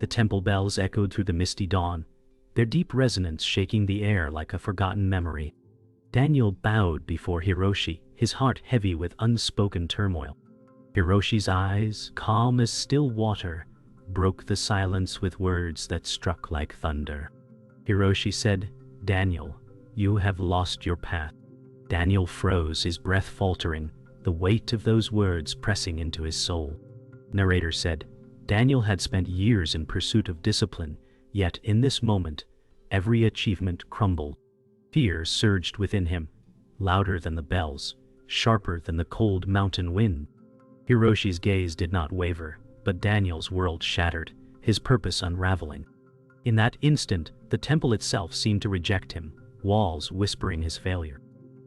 The temple bells echoed through the misty dawn, their deep resonance shaking the air like a forgotten memory. Daniel bowed before Hiroshi, his heart heavy with unspoken turmoil. Hiroshi's eyes, calm as still water, broke the silence with words that struck like thunder. Hiroshi said, "Daniel, you have lost your path." Daniel froze, his breath faltering, the weight of those words pressing into his soul. Narrator said, Daniel had spent years in pursuit of discipline, yet in this moment, every achievement crumbled. Fear surged within him, louder than the bells, sharper than the cold mountain wind. Hiroshi's gaze did not waver, but Daniel's world shattered, his purpose unraveling. In that instant, the temple itself seemed to reject him, walls whispering his failure.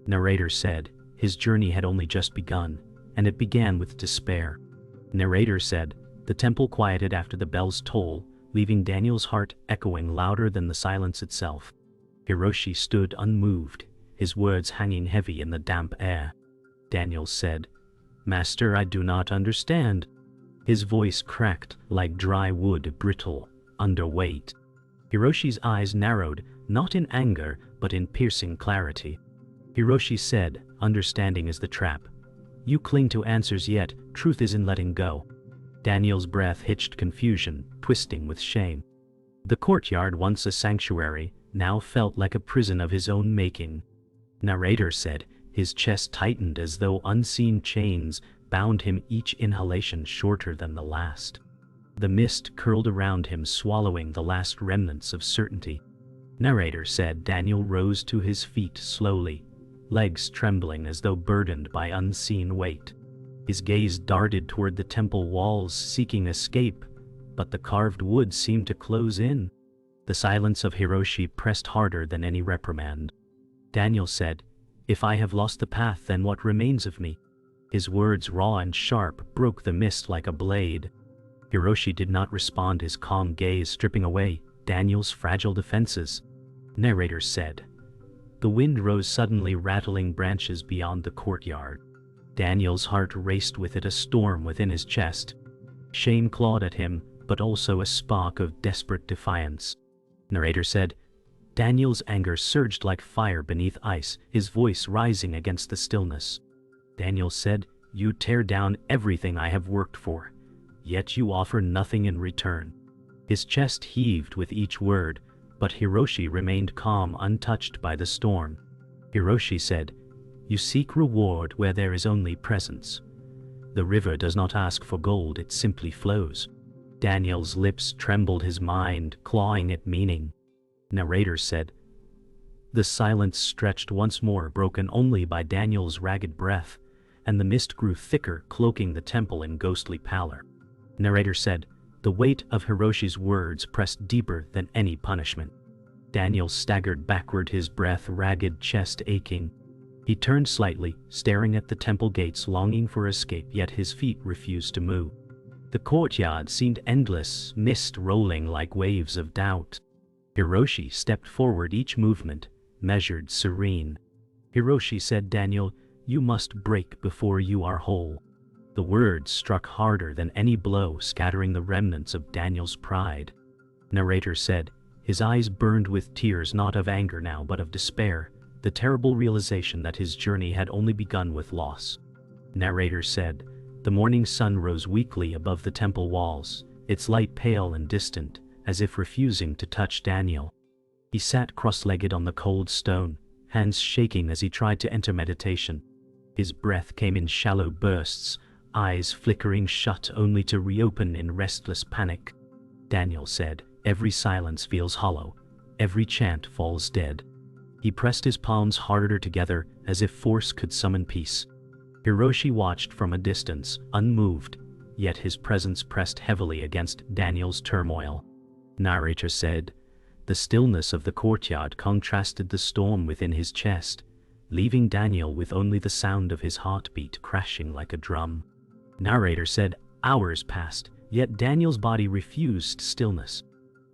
Narrator said, his journey had only just begun, and it began with despair. Narrator said, the temple quieted after the bell's toll, leaving Daniel's heart echoing louder than the silence itself. Hiroshi stood unmoved, his words hanging heavy in the damp air. Daniel said, "Master, I do not understand." His voice cracked like dry wood, brittle, under weight. Hiroshi's eyes narrowed, not in anger, but in piercing clarity. Hiroshi said, "Understanding is the trap. You cling to answers, yet truth is in letting go." Daniel's breath hitched confusion, twisting with shame. The courtyard, once a sanctuary, now felt like a prison of his own making. Narrator said, his chest tightened as though unseen chains bound him, each inhalation shorter than the last. The mist curled around him, swallowing the last remnants of certainty. Narrator said Daniel rose to his feet slowly, legs trembling as though burdened by unseen weight. His gaze darted toward the temple walls, seeking escape, but the carved wood seemed to close in. The silence of Hiroshi pressed harder than any reprimand. Daniel said, "If I have lost the path, then what remains of me?" His words, raw and sharp, broke the mist like a blade. Hiroshi did not respond, his calm gaze stripping away Daniel's fragile defenses. Narrator said. The wind rose suddenly, rattling branches beyond the courtyard. Daniel's heart raced with it, a storm within his chest. Shame clawed at him, but also a spark of desperate defiance. Narrator said, Daniel's anger surged like fire beneath ice, his voice rising against the stillness. Daniel said, "You tear down everything I have worked for, yet you offer nothing in return." His chest heaved with each word, but Hiroshi remained calm, untouched by the storm. Hiroshi said, "You seek reward where there is only presence. The river does not ask for gold, it simply flows." Daniel's lips trembled, his mind clawing at meaning. Narrator said. The silence stretched once more, broken only by Daniel's ragged breath, and the mist grew thicker, cloaking the temple in ghostly pallor. Narrator said, the weight of Hiroshi's words pressed deeper than any punishment. Daniel staggered backward, his breath, ragged chest aching. He turned slightly, staring at the temple gates, longing for escape, yet his feet refused to move. The courtyard seemed endless, mist rolling like waves of doubt. Hiroshi stepped forward, each movement measured, serene. Hiroshi said, "Daniel, you must break before you are whole." The words struck harder than any blow, scattering the remnants of Daniel's pride. Narrator said, his eyes burned with tears, not of anger now, but of despair, the terrible realization that his journey had only begun with loss. Narrator said, the morning sun rose weakly above the temple walls, its light pale and distant, as if refusing to touch Daniel. He sat cross-legged on the cold stone, hands shaking as he tried to enter meditation. His breath came in shallow bursts, eyes flickering shut only to reopen in restless panic. Daniel said, every silence feels hollow, every chant falls dead. He pressed his palms harder together, as if force could summon peace. Hiroshi watched from a distance, unmoved, yet his presence pressed heavily against Daniel's turmoil. Narrator said, the stillness of the courtyard contrasted the storm within his chest, leaving Daniel with only the sound of his heartbeat crashing like a drum. Narrator said, hours passed, yet Daniel's body refused stillness.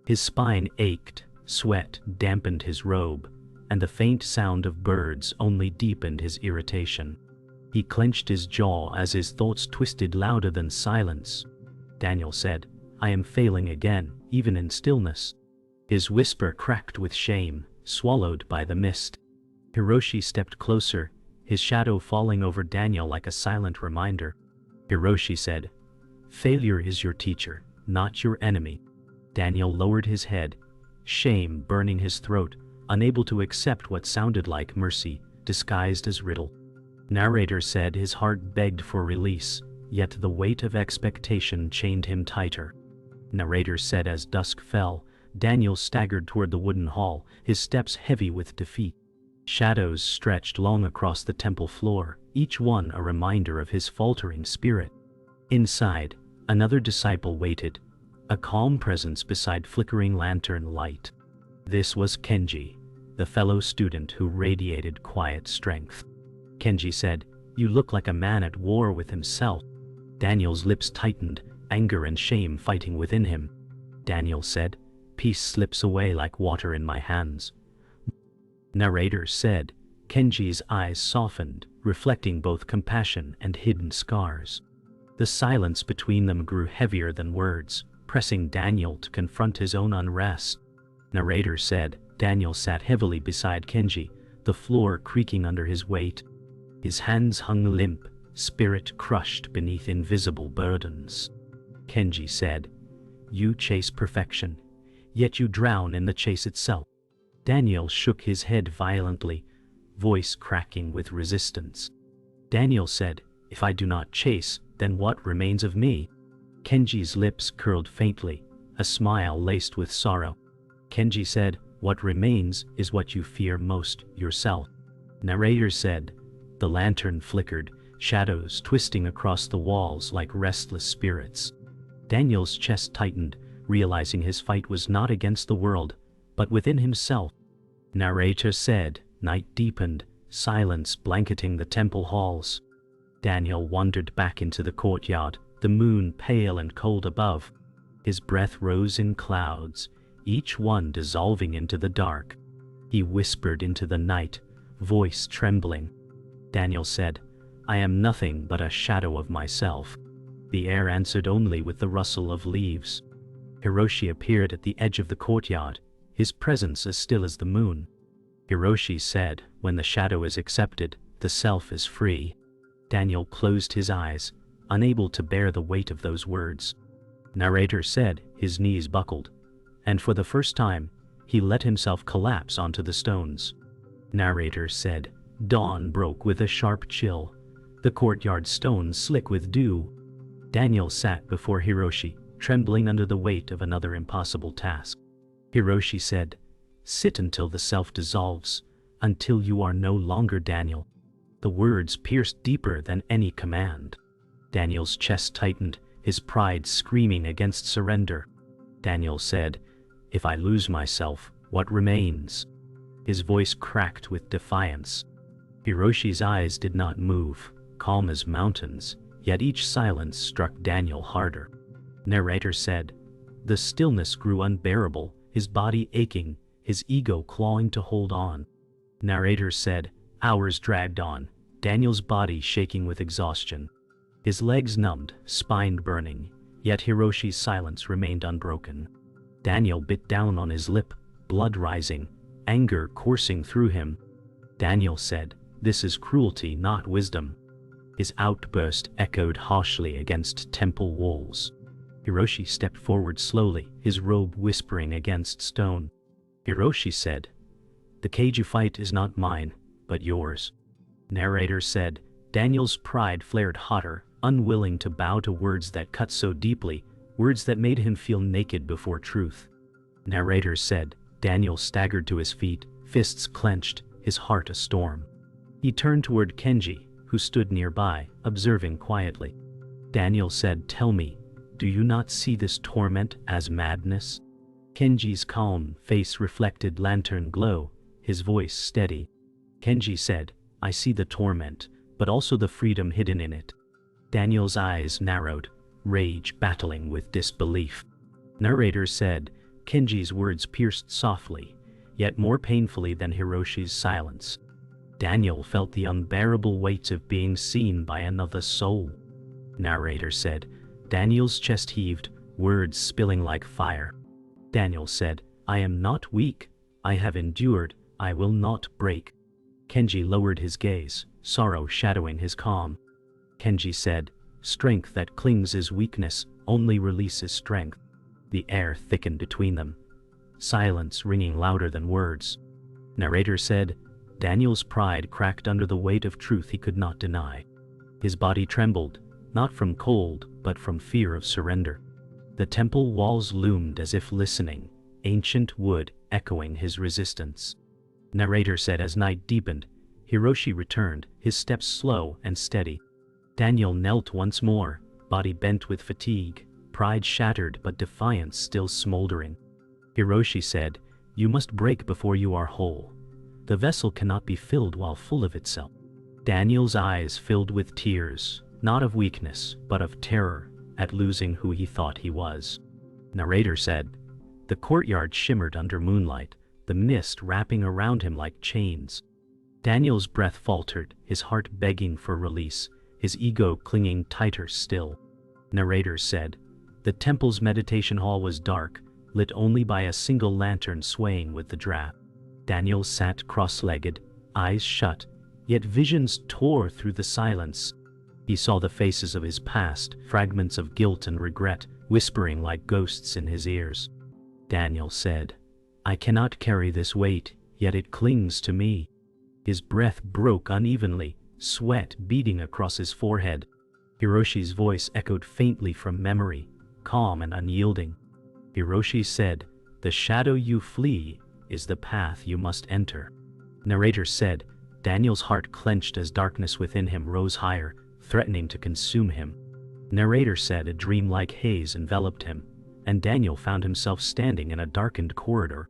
His spine ached, sweat dampened his robe, and the faint sound of birds only deepened his irritation. He clenched his jaw as his thoughts twisted louder than silence. Daniel said, I am failing again, even in stillness. His whisper cracked with shame, swallowed by the mist. Hiroshi stepped closer, his shadow falling over Daniel like a silent reminder. Hiroshi said, "Failure is your teacher, not your enemy." Daniel lowered his head, shame burning his throat, unable to accept what sounded like mercy, disguised as riddle. Narrator said his heart begged for release, yet the weight of expectation chained him tighter. Narrator said as dusk fell, Daniel staggered toward the wooden hall, his steps heavy with defeat. Shadows stretched long across the temple floor, each one a reminder of his faltering spirit. Inside, another disciple waited, a calm presence beside flickering lantern light. This was Kenji, the fellow student who radiated quiet strength. Kenji said, "You look like a man at war with himself." Daniel's lips tightened, anger and shame fighting within him. Daniel said, "Peace slips away like water in my hands." Narrator said, Kenji's eyes softened, reflecting both compassion and hidden scars. The silence between them grew heavier than words, pressing Daniel to confront his own unrest. Narrator said, Daniel sat heavily beside Kenji, the floor creaking under his weight. His hands hung limp, spirit crushed beneath invisible burdens. Kenji said, "You chase perfection, yet you drown in the chase itself." Daniel shook his head violently, voice cracking with resistance. Daniel said, "If I do not chase, then what remains of me?" Kenji's lips curled faintly, a smile laced with sorrow. Kenji said, "What remains is what you fear most, yourself." Narrator said, the lantern flickered, shadows twisting across the walls like restless spirits. Daniel's chest tightened, realizing his fight was not against the world, but within himself. Narrator said, night deepened, silence blanketing the temple halls. Daniel wandered back into the courtyard, the moon pale and cold above. His breath rose in clouds, each one dissolving into the dark. He whispered into the night, voice trembling. Daniel said, "I am nothing but a shadow of myself." The air answered only with the rustle of leaves. Hiroshi appeared at the edge of the courtyard, his presence as still as the moon. Hiroshi said, "When the shadow is accepted, the self is free." Daniel closed his eyes, unable to bear the weight of those words. Narrator said, his knees buckled, and for the first time, he let himself collapse onto the stones. Narrator said, dawn broke with a sharp chill, the courtyard stones slick with dew. Daniel sat before Hiroshi, trembling under the weight of another impossible task. Hiroshi said, "Sit until the self dissolves, until you are no longer Daniel." The words pierced deeper than any command. Daniel's chest tightened, his pride screaming against surrender. Daniel said, "If I lose myself, what remains?" His voice cracked with defiance. Hiroshi's eyes did not move, calm as mountains, yet each silence struck Daniel harder. Narrator said, the stillness grew unbearable, his body aching, his ego clawing to hold on. Narrator said, hours dragged on, Daniel's body shaking with exhaustion. His legs numbed, spine burning, yet Hiroshi's silence remained unbroken. Daniel bit down on his lip, blood rising, anger coursing through him. Daniel said, "This is cruelty, not wisdom." His outburst echoed harshly against temple walls. Hiroshi stepped forward slowly, his robe whispering against stone. Hiroshi said, "The cage you fight is not mine, but yours." Narrator said, Daniel's pride flared hotter, unwilling to bow to words that cut so deeply, words that made him feel naked before truth. Narrator said, Daniel staggered to his feet, fists clenched, his heart a storm. He turned toward Kenji, who stood nearby, observing quietly. Daniel said, "Tell me, do you not see this torment as madness?" Kenji's calm face reflected lantern glow, his voice steady. Kenji said, "I see the torment, but also the freedom hidden in it." Daniel's eyes narrowed, rage battling with disbelief. Narrator said, Kenji's words pierced softly, yet more painfully than Hiroshi's silence. Daniel felt the unbearable weight of being seen by another soul. Narrator said, Daniel's chest heaved, words spilling like fire. Daniel said, I am not weak. I have endured. I will not break. Kenji lowered his gaze, sorrow shadowing his calm. Kenji said, strength that clings is weakness, only releases strength. The air thickened between them, silence ringing louder than words. Narrator said, Daniel's pride cracked under the weight of truth he could not deny. His body trembled, not from cold, but from fear of surrender. The temple walls loomed as if listening, ancient wood echoing his resistance. Narrator said as night deepened, Hiroshi returned, his steps slow and steady. Daniel knelt once more, body bent with fatigue, pride shattered but defiance still smoldering. Hiroshi said, you must break before you are whole. The vessel cannot be filled while full of itself. Daniel's eyes filled with tears, not of weakness, but of terror at losing who he thought he was. Narrator said, the courtyard shimmered under moonlight, the mist wrapping around him like chains. Daniel's breath faltered, his heart begging for release, his ego clinging tighter still. Narrator said, the temple's meditation hall was dark, lit only by a single lantern swaying with the draft. Daniel sat cross-legged, eyes shut, yet visions tore through the silence. He saw the faces of his past, fragments of guilt and regret, whispering like ghosts in his ears. Daniel said, I cannot carry this weight, yet it clings to me. His breath broke unevenly, sweat beading across his forehead. Hiroshi's voice echoed faintly from memory, calm and unyielding. Hiroshi said, the shadow you flee is the path you must enter. Narrator said, Daniel's heart clenched as darkness within him rose higher, threatening to consume him. Narrator said a dream like haze enveloped him, and Daniel found himself standing in a darkened corridor.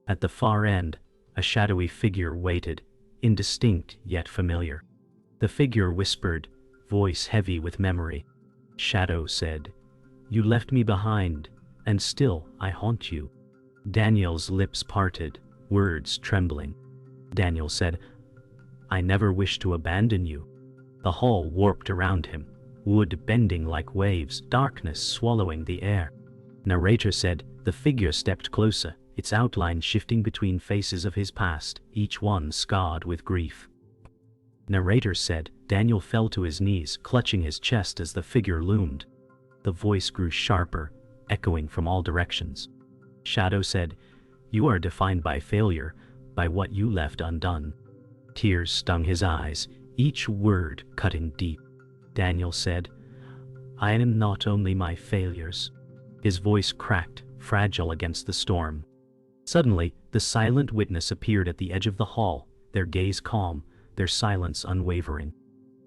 At the far end, a shadowy figure waited, indistinct yet familiar. The figure whispered, voice heavy with memory. Shadow said, you left me behind, and still I haunt you. Daniel's lips parted, words trembling. Daniel said, I never wish to abandon you. The hall warped around him, wood bending like waves, darkness swallowing the air. Narrator said, the figure stepped closer, its outline shifting between faces of his past, each one scarred with grief. Narrator said, Daniel fell to his knees, clutching his chest as the figure loomed. The voice grew sharper, echoing from all directions. Shadow said, you are defined by failure, by what you left undone. Tears stung his eyes, each word cutting deep. Daniel said, I am not only my failures. His voice cracked, fragile against the storm. Suddenly, the silent witness appeared at the edge of the hall, their gaze calm, their silence unwavering.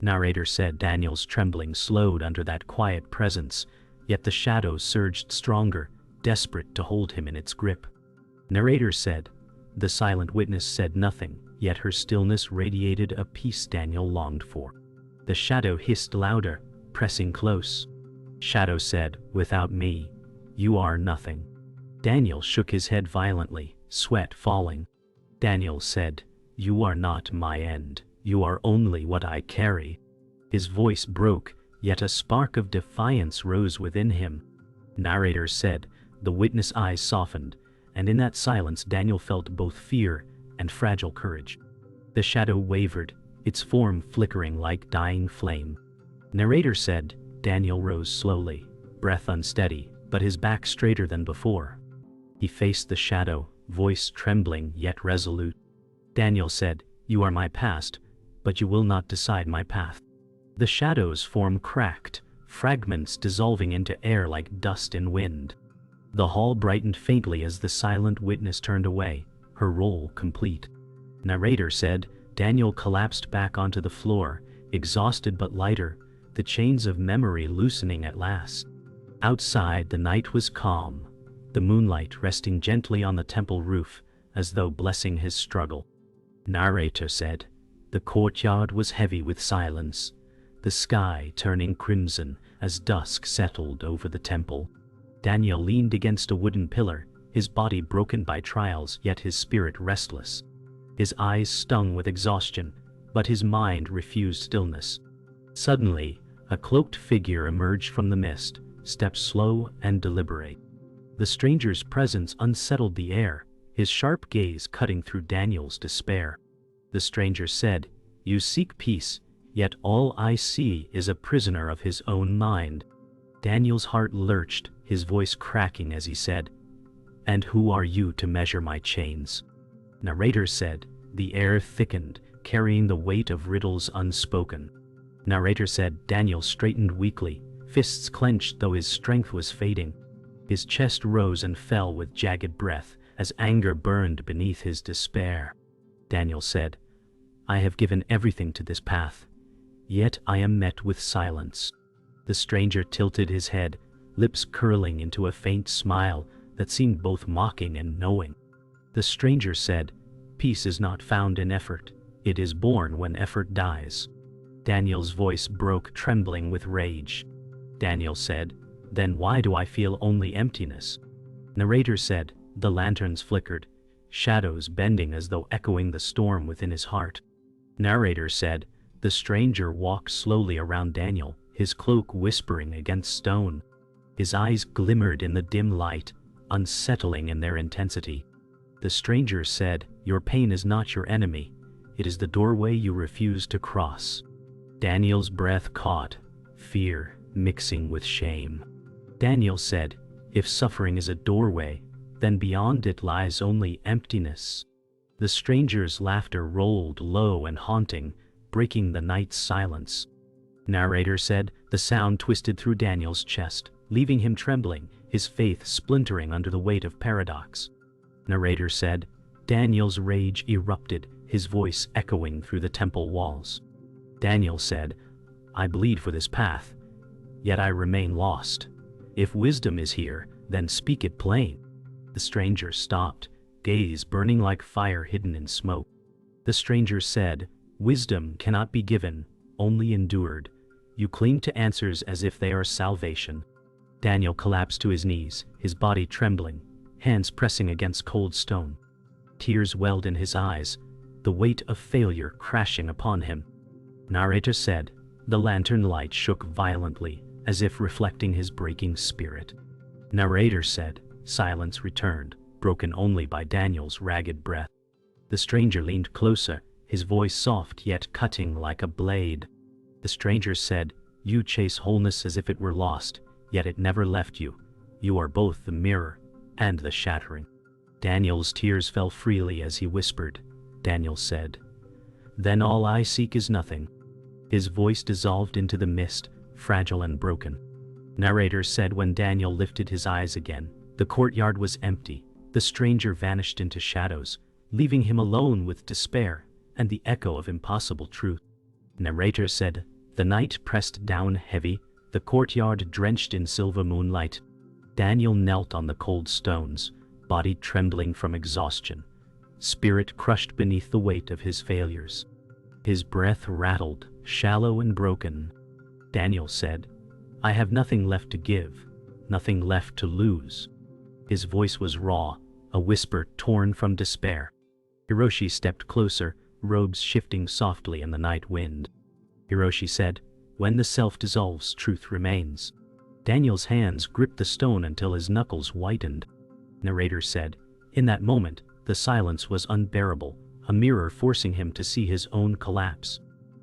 Narrator said Daniel's trembling slowed under that quiet presence, yet the shadow surged stronger, desperate to hold him in its grip. Narrator said, the silent witness said nothing, yet her stillness radiated a peace Daniel longed for. The shadow hissed louder, pressing close. Shadow said, without me, you are nothing. Daniel shook his head violently, sweat falling. Daniel said, you are not my end, you are only what I carry. His voice broke, yet a spark of defiance rose within him. Narrator said, the witness' eyes softened, and in that silence Daniel felt both fear and fragile courage. The shadow wavered, its form flickering like dying flame. Narrator said, Daniel rose slowly, breath unsteady, but his back straighter than before. He faced the shadow, voice trembling yet resolute. Daniel said, you are my past, but you will not decide my path. The shadow's form cracked, fragments dissolving into air like dust in wind. The hall brightened faintly as the silent witness turned away, her role complete. Narrator said, Daniel collapsed back onto the floor, exhausted but lighter, the chains of memory loosening at last. Outside, the night was calm, the moonlight resting gently on the temple roof, as though blessing his struggle. Narrator said, the courtyard was heavy with silence, the sky turning crimson as dusk settled over the temple. Daniel leaned against a wooden pillar, his body broken by trials, yet his spirit restless. His eyes stung with exhaustion, but his mind refused stillness. Suddenly, a cloaked figure emerged from the mist, stepped slow and deliberate. The stranger's presence unsettled the air, his sharp gaze cutting through Daniel's despair. The stranger said, "You seek peace, yet all I see is a prisoner of his own mind." Daniel's heart lurched, his voice cracking as he said, "And who are you to measure my chains?" Narrator said, "The air thickened, carrying the weight of riddles unspoken." Narrator said, Daniel straightened weakly, fists clenched though his strength was fading. His chest rose and fell with jagged breath as anger burned beneath his despair. Daniel said, "I have given everything to this path, yet I am met with silence." The stranger tilted his head, lips curling into a faint smile that seemed both mocking and knowing. The stranger said, "Peace is not found in effort, it is born when effort dies." Daniel's voice broke, trembling with rage. Daniel said, "Then why do I feel only emptiness?" Narrator said, "The lanterns flickered, shadows bending as though echoing the storm within his heart." Narrator said, "The stranger walked slowly around Daniel, his cloak whispering against stone. His eyes glimmered in the dim light, unsettling in their intensity." The stranger said, "Your pain is not your enemy, it is the doorway you refuse to cross." Daniel's breath caught, fear mixing with shame. Daniel said, "If suffering is a doorway, then beyond it lies only emptiness." The stranger's laughter rolled low and haunting, breaking the night's silence. Narrator said, the sound twisted through Daniel's chest, leaving him trembling, his faith splintering under the weight of paradox. Narrator said, Daniel's rage erupted, his voice echoing through the temple walls. Daniel said, "I bleed for this path, yet I remain lost. If wisdom is here, then speak it plain." The stranger stopped, gaze burning like fire hidden in smoke. The stranger said, "Wisdom cannot be given, only endured. You cling to answers as if they are salvation." Daniel collapsed to his knees, his body trembling, hands pressing against cold stone. Tears welled in his eyes, the weight of failure crashing upon him. Narrator said, the lantern light shook violently, as if reflecting his breaking spirit. Narrator said, silence returned, broken only by Daniel's ragged breath. The stranger leaned closer, his voice soft yet cutting like a blade. The stranger said, "You chase wholeness as if it were lost, yet it never left you. You are both the mirror and the shattering." Daniel's tears fell freely as he whispered. Daniel said, "Then all I seek is nothing." His voice dissolved into the mist, fragile and broken. Narrator said when Daniel lifted his eyes again, the courtyard was empty. The stranger vanished into shadows, leaving him alone with despair and the echo of impossible truth. Narrator said, the night pressed down heavy, the courtyard drenched in silver moonlight. Daniel knelt on the cold stones, body trembling from exhaustion, spirit crushed beneath the weight of his failures. His breath rattled, shallow and broken. Daniel said, "I have nothing left to give, nothing left to lose." His voice was raw, a whisper torn from despair. Hiroshi stepped closer, robes shifting softly in the night wind. Hiroshi said, "When the self dissolves, truth remains." Daniel's hands gripped the stone until his knuckles whitened. Narrator said, in that moment, the silence was unbearable, a mirror forcing him to see his own collapse.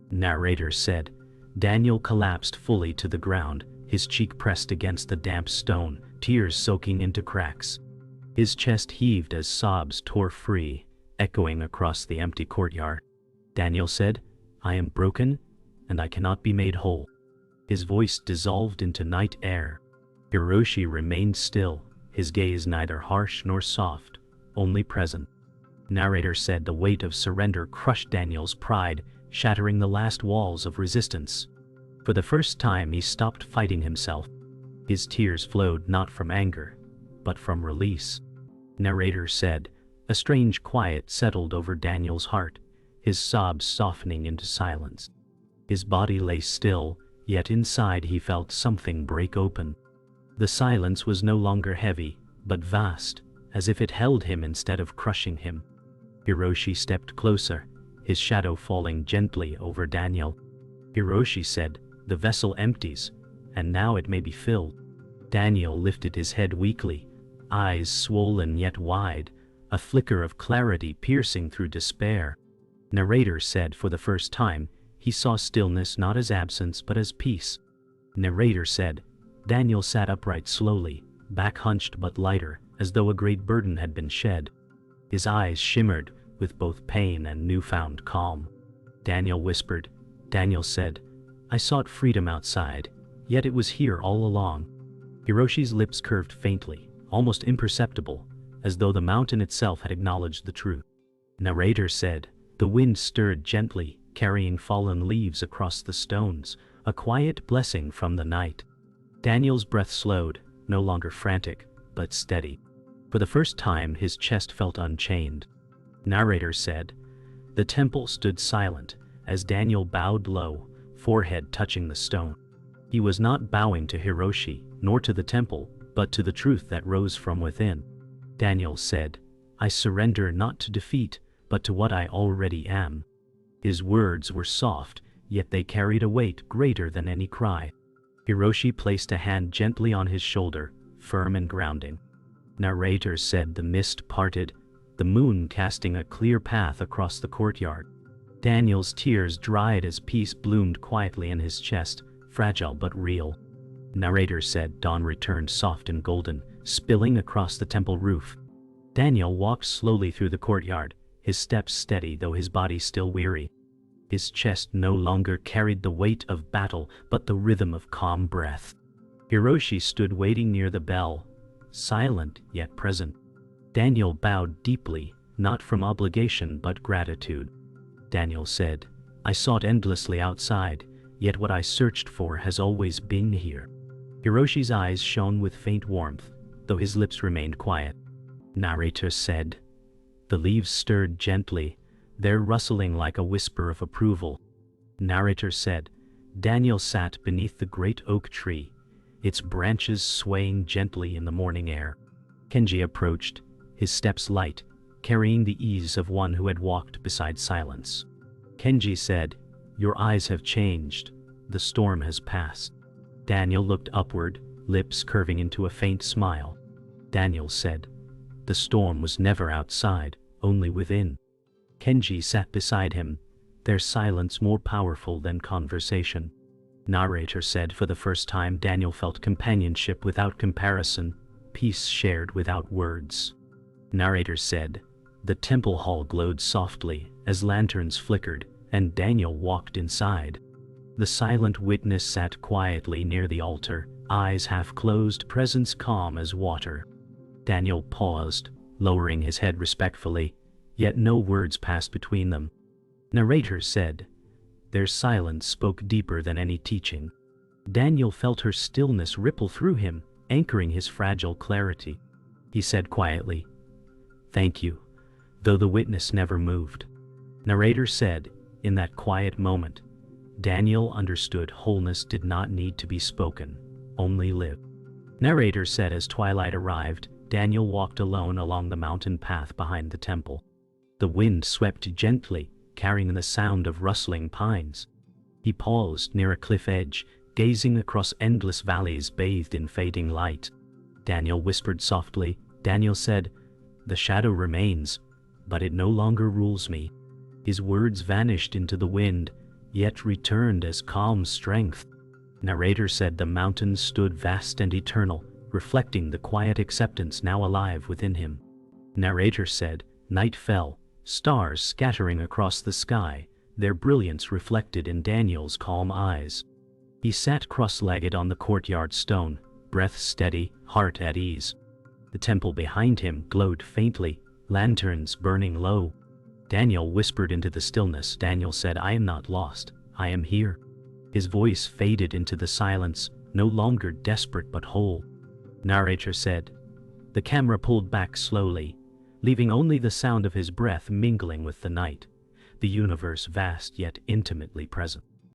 Narrator said, Daniel collapsed fully to the ground, his cheek pressed against the damp stone, tears soaking into cracks. His chest heaved as sobs tore free, echoing across the empty courtyard. Daniel said, "I am broken, and I cannot be made whole." His voice dissolved into night air. Hiroshi remained still, his gaze neither harsh nor soft, only present. Narrator said the weight of surrender crushed Daniel's pride, shattering the last walls of resistance. For the first time he stopped fighting himself. His tears flowed not from anger, but from release. Narrator said, a strange quiet settled over Daniel's heart, his sobs softening into silence. His body lay still, yet inside he felt something break open. The silence was no longer heavy, but vast, as if it held him instead of crushing him. Hiroshi stepped closer, his shadow falling gently over Daniel. Hiroshi said, "The vessel empties, and now it may be filled." Daniel lifted his head weakly, eyes swollen yet wide, a flicker of clarity piercing through despair. Narrator said for the first time, he saw stillness not as absence but as peace. Narrator said, Daniel sat upright slowly, back hunched but lighter, as though a great burden had been shed. His eyes shimmered with both pain and newfound calm. Daniel whispered. Daniel said, I sought freedom outside, yet it was here all along. Hiroshi's lips curved faintly, almost imperceptible, as though the mountain itself had acknowledged the truth. Narrator said, the wind stirred gently, carrying fallen leaves across the stones, a quiet blessing from the night. Daniel's breath slowed, no longer frantic, but steady. For the first time his chest felt unchained. Narrator said, the temple stood silent, as Daniel bowed low, forehead touching the stone. He was not bowing to Hiroshi, nor to the temple, but to the truth that rose from within. Daniel said, I surrender not to defeat, but to what I already am. His words were soft, yet they carried a weight greater than any cry. Hiroshi placed a hand gently on his shoulder, firm and grounding. Narrator said the mist parted, the moon casting a clear path across the courtyard. Daniel's tears dried as peace bloomed quietly in his chest, fragile but real. Narrator said dawn returned soft and golden, spilling across the temple roof. Daniel walked slowly through the courtyard, his steps steady though his body still weary. His chest no longer carried the weight of battle, but the rhythm of calm breath. Hiroshi stood waiting near the bell, silent yet present. Daniel bowed deeply, not from obligation but gratitude. Daniel said, I sought endlessly outside, yet what I searched for has always been here. Hiroshi's eyes shone with faint warmth, though his lips remained quiet. Narrator said, the leaves stirred gently, their rustling like a whisper of approval. Narrator said, Daniel sat beneath the great oak tree, its branches swaying gently in the morning air. Kenji approached, his steps light, carrying the ease of one who had walked beside silence. Kenji said, your eyes have changed, the storm has passed. Daniel looked upward, lips curving into a faint smile. Daniel said, the storm was never outside, only within. Kenji sat beside him, their silence more powerful than conversation. Narrator said for the first time Daniel felt companionship without comparison, peace shared without words. Narrator said, the temple hall glowed softly as lanterns flickered, and Daniel walked inside. The silent witness sat quietly near the altar, eyes half closed, presence calm as water. Daniel paused, lowering his head respectfully, yet no words passed between them. Narrator said, their silence spoke deeper than any teaching. Daniel felt her stillness ripple through him, anchoring his fragile clarity. He said quietly, thank you, though the witness never moved. Narrator said, in that quiet moment, Daniel understood wholeness did not need to be spoken, only lived. Narrator said as twilight arrived, Daniel walked alone along the mountain path behind the temple. The wind swept gently, carrying the sound of rustling pines. He paused near a cliff edge, gazing across endless valleys bathed in fading light. Daniel whispered softly. Daniel said, the shadow remains, but it no longer rules me. His words vanished into the wind, yet returned as calm strength. Narrator said the mountains stood vast and eternal, reflecting the quiet acceptance now alive within him. Narrator said, night fell, stars scattering across the sky, their brilliance reflected in Daniel's calm eyes. He sat cross-legged on the courtyard stone, breath steady, heart at ease. The temple behind him glowed faintly, lanterns burning low. Daniel whispered into the stillness. Daniel said, I am not lost, I am here. His voice faded into the silence, no longer desperate but whole. Narrator said, the camera pulled back slowly, leaving only the sound of his breath mingling with the night, the universe vast yet intimately present.